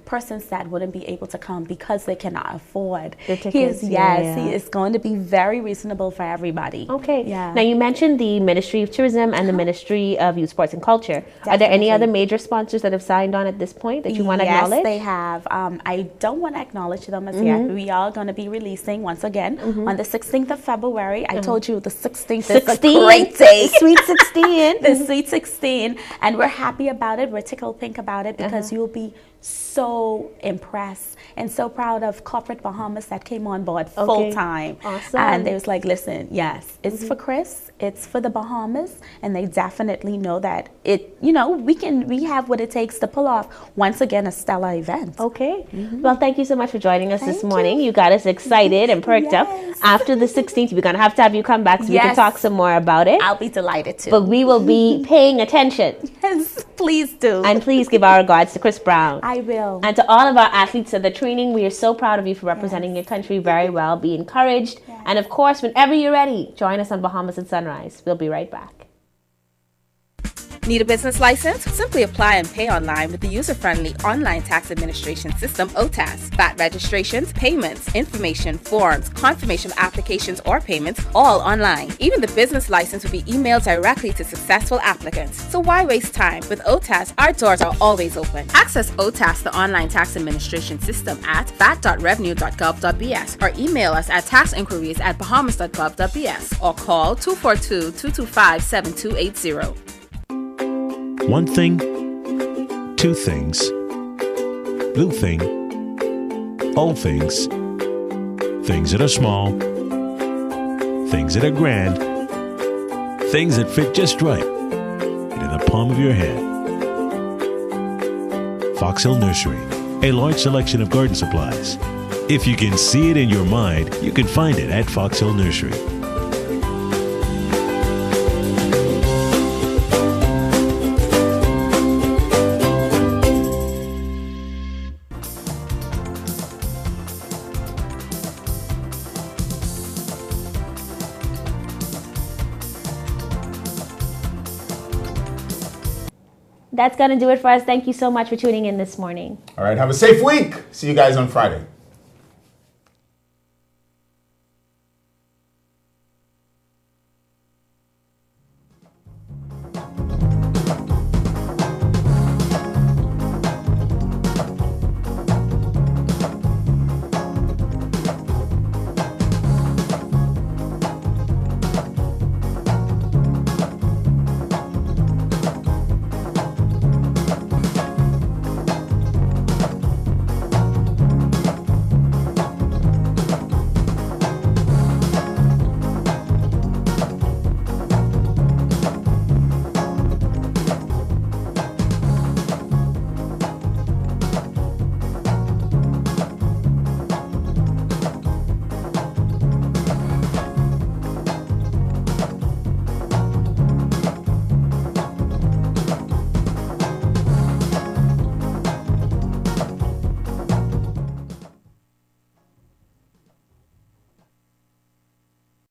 persons that wouldn't be able to come because they cannot afford the tickets. He is going to be very reasonable for everybody. Now you mentioned the Ministry of Tourism and the Ministry of Youth, Sports and Culture. Are there any other major sponsors that have signed on at this point that you want to acknowledge? Yes, they have. I don't want to acknowledge them as yet. We are going to be releasing once again on the 16th of February. I told you the 16th is a great day. Sweet 16. The Sweet 16. And we're happy about it. We're tickled pink about it because you'll be so impressed and so proud of corporate Bahamas that came on board full time. Awesome. And they was like, listen, yes, it's for Chris, it's for the Bahamas, and they definitely know that it, you know, we have what it takes to pull off once again a stellar event. Well, thank you so much for joining us this morning. You got us excited and perked up. After the 16th, we're gonna have you come back so we can talk some more about it. I'll be delighted to. But we will be paying attention. Yes, please do. And please give our regards to Chris Brown. I will. And to all of our athletes at the training, we are so proud of you for representing your country very well. Be encouraged. And of course, whenever you're ready, join us on Bahamas at Sunrise. We'll be right back. Need a business license? Simply apply and pay online with the user-friendly online tax administration system, OTAS. VAT registrations, payments, information, forms, confirmation of applications or payments, all online. Even the business license will be emailed directly to successful applicants. So why waste time? With OTAS, our doors are always open. Access OTAS, the online tax administration system, at vat.revenue.gov.bs or email us at taxinquiries@bahamas.gov.bs or call 242-225-7280. One thing, two things, blue thing, old things, things that are small, things that are grand, things that fit just right into the palm of your hand. Fox Hill Nursery, a large selection of garden supplies. If you can see it in your mind, you can find it at Fox Hill Nursery. That's going to do it for us. Thank you so much for tuning in this morning. All right, have a safe week. See you guys on Friday.